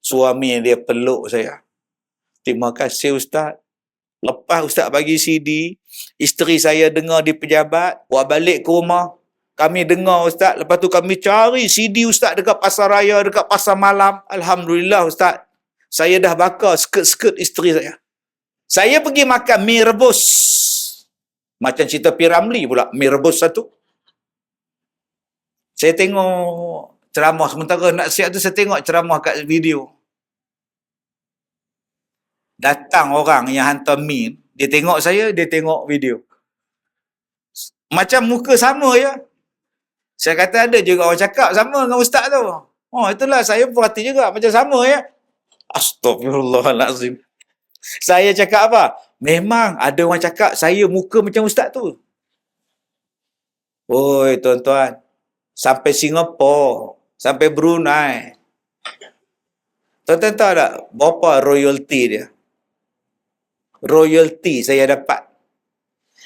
Suami dia peluk saya. Terima kasih Ustaz. Lepas Ustaz bagi CD, isteri saya dengar di pejabat, buat balik ke rumah. Kami dengar Ustaz, lepas tu kami cari CD Ustaz dekat pasar raya, dekat pasar malam. Alhamdulillah Ustaz. Saya dah bakar skirt-skirt isteri saya. Saya pergi makan mi rebus. Macam cerita P. Ramlee pula, mi rebus satu. Saya tengok ceramah, sementara nak siap tu saya tengok ceramah kat video. Datang orang yang hantar mi, dia tengok saya, dia tengok video. Macam muka sama je. Saya kata ada juga orang cakap sama dengan ustaz tu. Oh, itulah saya perhati juga, macam sama ya. Astagfirullahalazim. Saya cakap apa? Memang ada orang cakap saya muka macam ustaz tu. Oi, tuan-tuan. Sampai Singapura, sampai Brunei. Tuan-tuan tahu tak berapa royalty dia? Royalty saya dapat.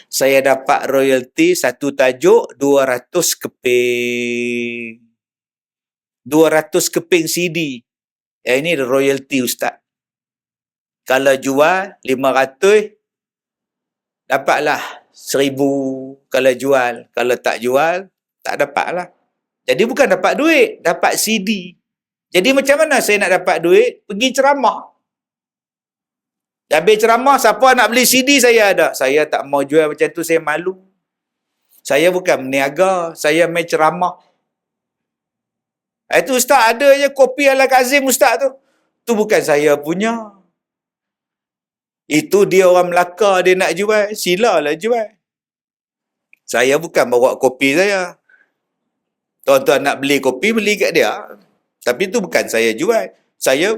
Saya dapat royalty satu tajuk 200 keping. 200 keping CD. Ini royalty ustaz. Kalau jual 500, dapatlah 1000 kalau jual. Kalau tak jual, tak dapatlah. Jadi bukan dapat duit, dapat CD. Jadi macam mana saya nak dapat duit? Pergi ceramah. Habis ceramah, siapa nak beli CD saya ada. Saya tak mau jual macam tu, saya malu. Saya bukan meniaga, saya main ceramah. Itu ustaz ada je kopi ala Kazim ustaz tu. Tu bukan saya punya. Itu dia orang Melaka, dia nak jual, silalah jual. Saya bukan bawa kopi saya. Tuan-tuan nak beli kopi, beli kat dia. Tapi itu bukan saya jual. Saya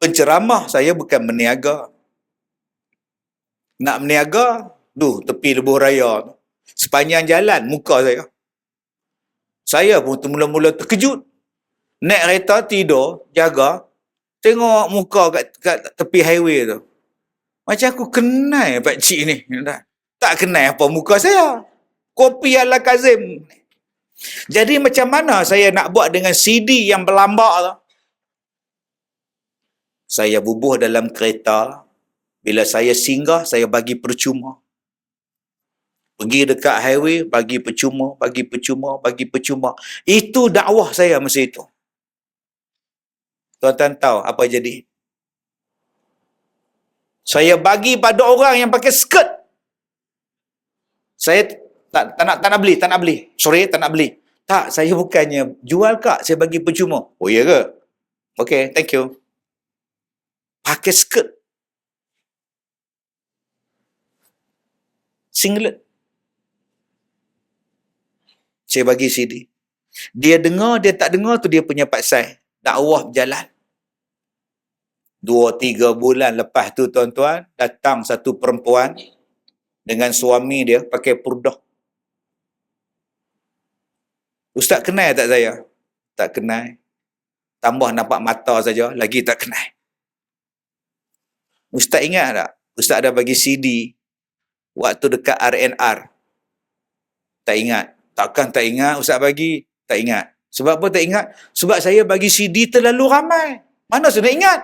penceramah, saya bukan meniaga. Nak meniaga, tepi lebuh raya. Sepanjang jalan, muka saya. Saya pun mula-mula terkejut. Naik kereta, tidur, jaga. Tengok muka kat tepi highway tu. Macam aku kenal pakcik ni. Tak kenal apa muka saya. Kopi ala Kazim. Jadi macam mana saya nak buat dengan CD yang berlambak tu? Saya bubuh dalam kereta. Bila saya singgah, saya bagi percuma. Pergi dekat highway, bagi percuma, bagi percuma, bagi percuma. Itu dakwah saya masa itu. Tuan-tuan tahu apa jadi? Saya bagi pada orang yang pakai skirt. Saya tak nak beli. Sorry, tak nak beli. Tak, saya bukannya jual kak, saya bagi percuma. Oh iya ke? Okay, thank you. Pakai skirt. Singlet. Saya bagi CD. Dia dengar, dia tak dengar tu dia punya pasal. Dakwah berjalan. 2-3 bulan lepas tu tuan-tuan, datang satu perempuan dengan suami dia pakai purdah. Ustaz kenal tak saya? Tak kenal. Tambah nampak mata saja, lagi tak kenal. Ustaz ingat tak? Ustaz ada bagi CD waktu dekat RNR. Tak ingat. Takkan tak ingat Ustaz bagi? Tak ingat. Sebab apa tak ingat? Sebab saya bagi CD terlalu ramai. Mana saya nak ingat?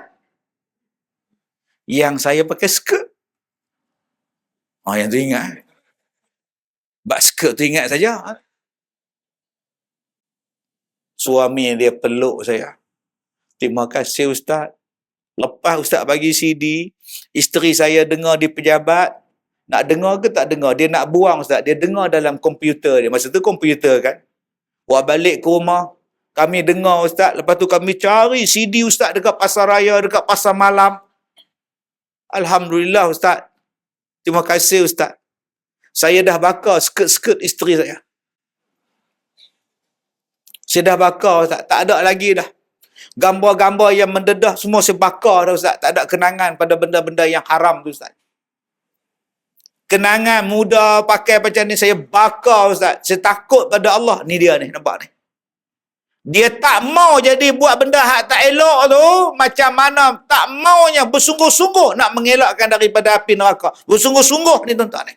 Yang saya pakai skirt. Yang tu ingat. Bak skirt tu ingat saja. Suami dia peluk saya. Terima kasih Ustaz. Lepas Ustaz bagi CD, isteri saya dengar di pejabat. Nak dengar ke tak dengar? Dia nak buang Ustaz. Dia dengar dalam komputer dia. Masa tu komputer kan. Buat balik ke rumah. Kami dengar Ustaz. Lepas tu kami cari CD Ustaz dekat pasar raya, dekat pasar malam. Alhamdulillah Ustaz. Terima kasih Ustaz. Saya dah bakar skirt-skirt isteri saya. Saya dah bakar Ustaz. Tak ada lagi dah. Gambar-gambar yang mendedah semua saya bakar dah Ustaz. Tak ada kenangan pada benda-benda yang haram tu Ustaz. Kenangan muda pakai macam ni saya bakar Ustaz. Saya takut pada Allah. Ni dia ni, nampak ni. Dia tak mau jadi buat benda hak tak elok tu. Macam mana tak maunya bersungguh-sungguh nak mengelakkan daripada api neraka. Bersungguh-sungguh ni tuan-tuan ni.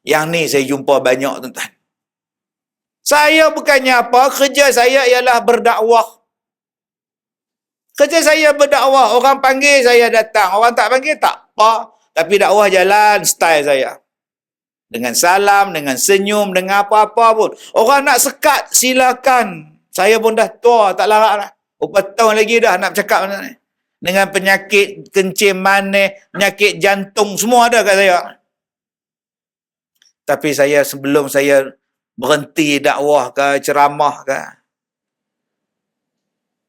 Yang ni saya jumpa banyak tuan-tuan. Saya bukannya apa, kerja saya ialah berdakwah. Kerja saya berdakwah. Orang panggil saya datang. Orang tak panggil tak apa. Tapi dakwah jalan style saya. Dengan salam, dengan senyum, dengan apa-apa pun. Orang nak sekat, silakan. Saya pun dah tua, tak larat lah. Berapa tahun lagi dah nak bercakap macam ni. Dengan penyakit kencing manis, penyakit jantung, semua ada kat saya. Tapi saya sebelum saya berhenti dakwah ke, ceramah ke,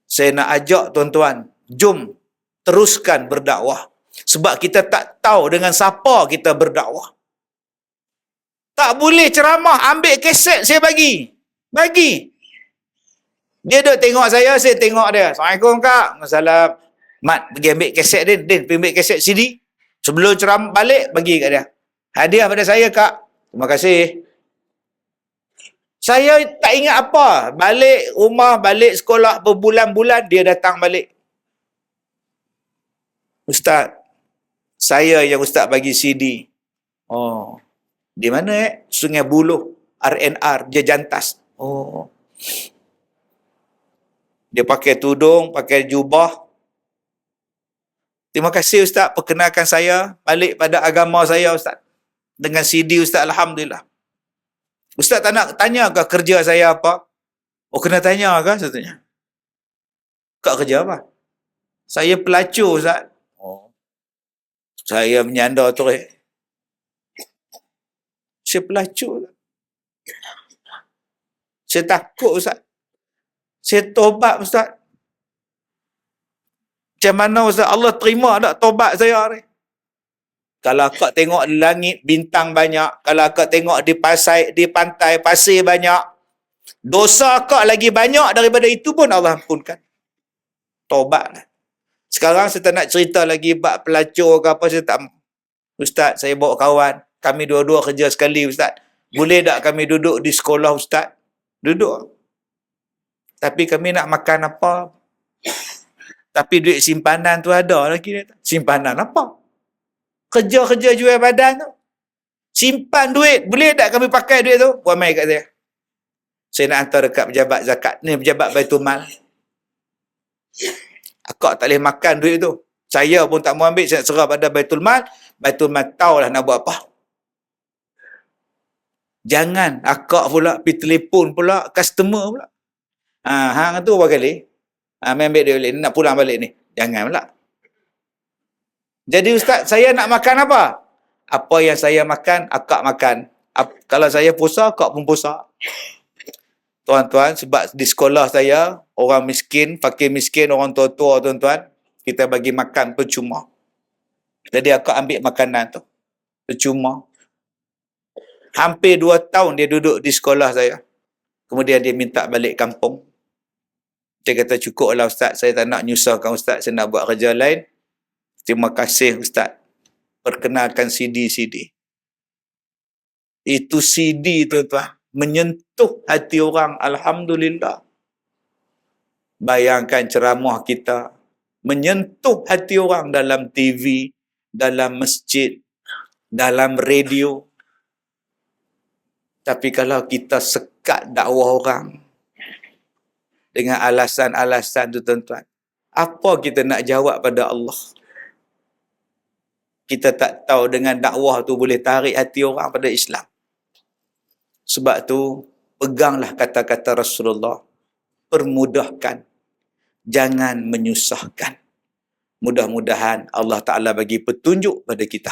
saya nak ajak tuan-tuan, jom teruskan berdakwah. Sebab kita tak tahu dengan siapa kita berdakwah. Tak boleh ceramah, ambil keset saya bagi. Bagi. Dia duk tengok saya tengok dia. Assalamualaikum kak. Masalah. Mat, pergi ambil keset Din. Din, pergi ambil keset CD. Sebelum ceramah balik, bagi kat dia. Hadiah pada saya kak. Terima kasih. Saya tak ingat apa. Balik rumah, balik sekolah berbulan-bulan, dia datang balik. Ustaz, saya yang ustaz bagi CD. Oh, di mana Sungai Buloh, RNR, dia jantas. Oh. Dia pakai tudung, pakai jubah. Terima kasih ustaz, perkenalkan saya balik pada agama saya ustaz. Dengan CD ustaz, alhamdulillah. Ustaz tak nak tanya ke kerja saya apa? Oh, kena tanya ke? Saya tanya. Kak kerja apa? Saya pelacur, Ustaz. Oh. Saya menyanda tu. Saya pelacur. Saya takut, Ustaz. Saya tobat, Ustaz. Macam mana, Ustaz? Allah terima tak tobat saya ni? Kalau kau tengok di langit, bintang banyak. Kalau kau tengok di pantai, pasir banyak. Dosa kau lagi banyak daripada itu pun Allah ampunkan. Tobatlah. Sekarang saya tak nak cerita lagi bab pelacur ke apa, saya tak. Ustaz, saya bawa kawan. Kami dua-dua kerja sekali, Ustaz. Boleh tak kami duduk di sekolah, Ustaz? Duduk. Tapi kami nak makan apa? Tapi duit simpanan tu ada lagi. Simpanan apa? Kerja-kerja jual badan tu. Simpan duit. Boleh tak kami pakai duit tu? Buat main kat saya. Saya nak hantar dekat pejabat zakat. Ni pejabat Baitul Mal. Akak tak boleh makan duit tu. Saya pun tak mau ambil. Saya nak serah pada Baitul Mal. Baitul Mal tahulah nak buat apa. Jangan akak pula pergi telefon pula. Customer pula. Hang tu berapa kali? Main ambil dia balik. Nak pulang balik ni. Jangan pula. Jadi ustaz, saya nak makan apa? Apa yang saya makan, akak makan. Kalau saya puasa, akak pun puasa. Tuan-tuan, sebab di sekolah saya, orang miskin, fakir miskin, orang tua-tua, tuan-tuan, kita bagi makan percuma. Jadi akak ambil makanan tu. Percuma. Hampir 2 tahun dia duduk di sekolah saya. Kemudian dia minta balik kampung. Dia kata, cukuplah ustaz, saya tak nak nyusahkan ustaz, saya nak buat kerja lain. Terima kasih ustaz. Perkenalkan CD-CD. Itu CD tuan-tuan. Menyentuh hati orang. Alhamdulillah. Bayangkan ceramah kita. Menyentuh hati orang dalam TV, dalam masjid, dalam radio. Tapi kalau kita sekat dakwah orang dengan alasan-alasan tu tuan-tuan, apa kita nak jawab pada Allah? Kita tak tahu dengan dakwah tu boleh tarik hati orang pada Islam. Sebab tu, peganglah kata-kata Rasulullah. Permudahkan. Jangan menyusahkan. Mudah-mudahan Allah Ta'ala bagi petunjuk pada kita.